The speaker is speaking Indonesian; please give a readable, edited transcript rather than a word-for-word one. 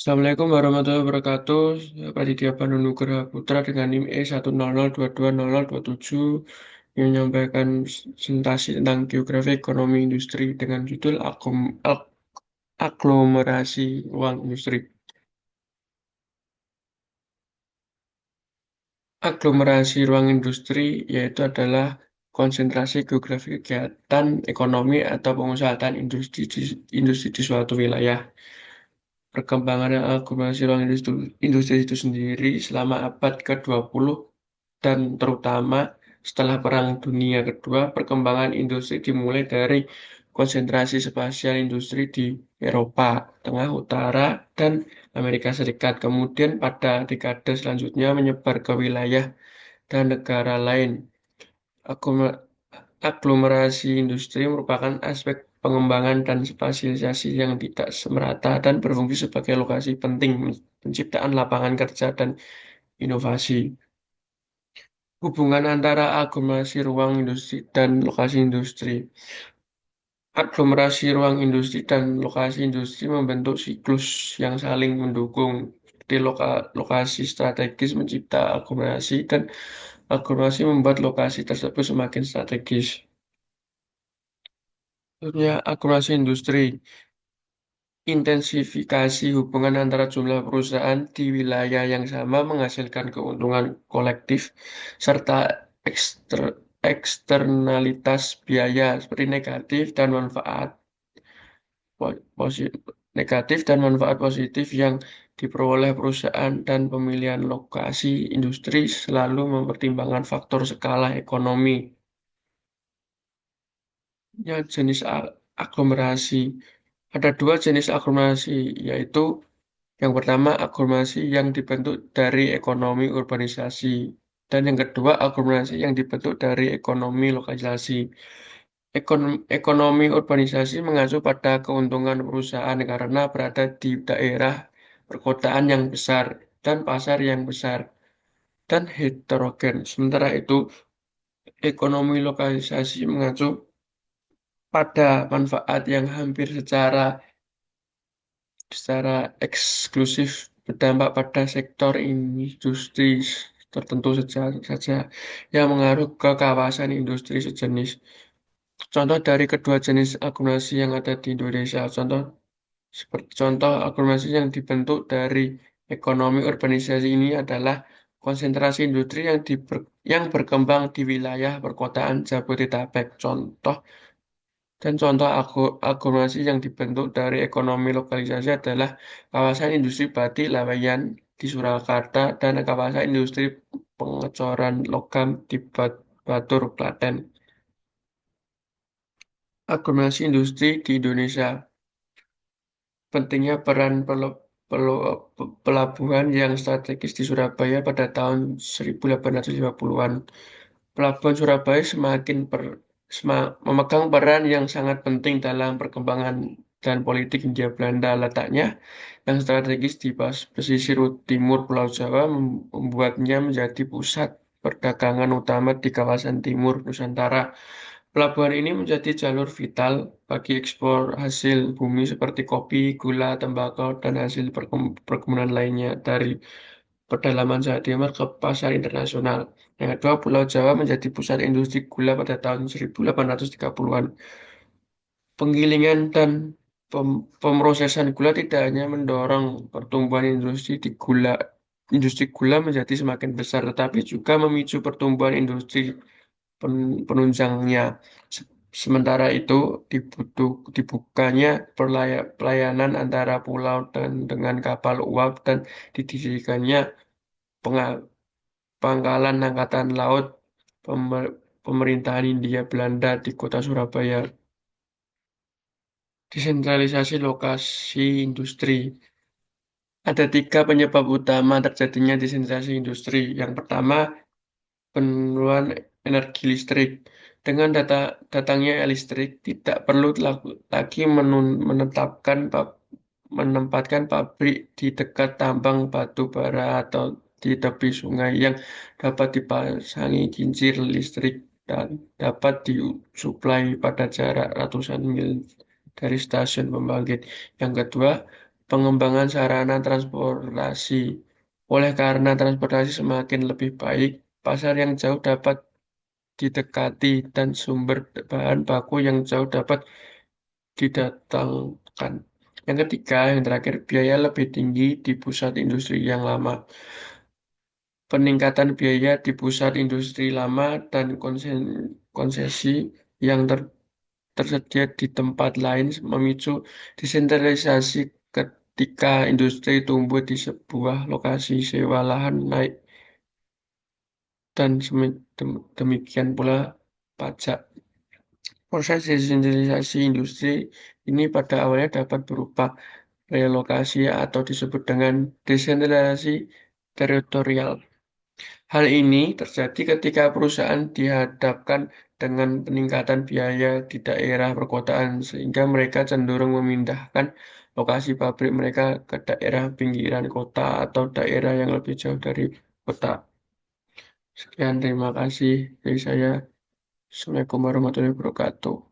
Assalamualaikum warahmatullahi wabarakatuh. Saya Praditya Nugraha Putra dengan NIM E100220027 yang menyampaikan presentasi tentang geografi ekonomi industri dengan judul aglomerasi ruang industri. Aglomerasi ruang industri yaitu adalah konsentrasi geografi kegiatan ekonomi atau pengusahaan industri di suatu wilayah. Perkembangan aglomerasi ruang industri itu sendiri selama abad ke-20 dan terutama setelah Perang Dunia Kedua, perkembangan industri dimulai dari konsentrasi spasial industri di Eropa, Tengah Utara, dan Amerika Serikat. Kemudian pada dekade selanjutnya menyebar ke wilayah dan negara lain. Aglome- Aglomerasi industri merupakan aspek pengembangan dan spasialisasi yang tidak semerata dan berfungsi sebagai lokasi penting penciptaan lapangan kerja dan inovasi. Hubungan antara aglomerasi ruang industri dan lokasi industri. Aglomerasi ruang industri dan lokasi industri membentuk siklus yang saling mendukung. Di lokasi strategis mencipta aglomerasi dan aglomerasi membuat lokasi tersebut semakin strategis. Tentunya aglomerasi industri. Intensifikasi hubungan antara jumlah perusahaan di wilayah yang sama menghasilkan keuntungan kolektif serta eksternalitas biaya seperti posi- negatif dan manfaat positif yang diperoleh perusahaan dan pemilihan lokasi industri selalu mempertimbangkan faktor skala ekonomi. Ya, jenis aglomerasi. Ada dua jenis aglomerasi, yaitu yang pertama, aglomerasi yang dibentuk dari ekonomi urbanisasi. Dan yang kedua, aglomerasi yang dibentuk dari ekonomi lokalisasi. Ekonomi urbanisasi mengacu pada keuntungan perusahaan karena berada di daerah perkotaan yang besar dan pasar yang besar dan heterogen. Sementara itu, ekonomi lokalisasi mengacu pada manfaat yang hampir secara eksklusif berdampak pada sektor industri tertentu saja yang mengaruh ke kawasan industri sejenis. Contoh dari kedua jenis akumulasi yang ada di Indonesia, seperti contoh akumulasi yang dibentuk dari ekonomi urbanisasi ini adalah konsentrasi industri yang berkembang di wilayah perkotaan Jabodetabek. Contoh aglomerasi yang dibentuk dari ekonomi lokalisasi adalah kawasan industri batik Laweyan di Surakarta dan kawasan industri pengecoran logam di Batur, Klaten. Aglomerasi industri di Indonesia. Pentingnya peran pelabuhan yang strategis di Surabaya pada tahun 1850-an. Pelabuhan Surabaya memegang peran yang sangat penting dalam perkembangan dan politik Hindia Belanda. Letaknya yang strategis di pesisir timur Pulau Jawa membuatnya menjadi pusat perdagangan utama di kawasan timur Nusantara. Pelabuhan ini menjadi jalur vital bagi ekspor hasil bumi seperti kopi, gula, tembakau, dan hasil perkebunan lainnya dari pedalaman Jawa Timur ke pasar internasional. Yang kedua, Pulau Jawa menjadi pusat industri gula pada tahun 1830-an. Penggilingan dan pemrosesan gula tidak hanya mendorong pertumbuhan industri gula menjadi semakin besar, tetapi juga memicu pertumbuhan industri penunjangnya. Sementara itu, dibukanya pelayanan antara pulau dan dengan kapal uap dan didirikannya penga- pangkalan angkatan laut pemerintahan Hindia Belanda di kota Surabaya. Desentralisasi lokasi industri. Ada tiga penyebab utama terjadinya desentralisasi industri. Yang pertama, penurunan energi listrik. Dengan datangnya listrik, tidak perlu lagi menempatkan pabrik di dekat tambang batu bara atau di tepi sungai yang dapat dipasangi kincir listrik dan dapat disuplai pada jarak ratusan mil dari stasiun pembangkit. Yang kedua, pengembangan sarana transportasi. Oleh karena transportasi semakin lebih baik, pasar yang jauh dapat didekati dan sumber bahan baku yang jauh dapat didatangkan. Yang ketiga, yang terakhir, biaya lebih tinggi di pusat industri yang lama. Peningkatan biaya di pusat industri lama dan konsesi yang tersedia di tempat lain memicu desentralisasi ketika industri tumbuh di sebuah lokasi sewa lahan naik dan demikian pula pajak. Proses desentralisasi industri ini pada awalnya dapat berupa relokasi atau disebut dengan desentralisasi teritorial. Hal ini terjadi ketika perusahaan dihadapkan dengan peningkatan biaya di daerah perkotaan, sehingga mereka cenderung memindahkan lokasi pabrik mereka ke daerah pinggiran kota atau daerah yang lebih jauh dari kota. Sekian, terima kasih dari saya. Assalamualaikum warahmatullahi wabarakatuh.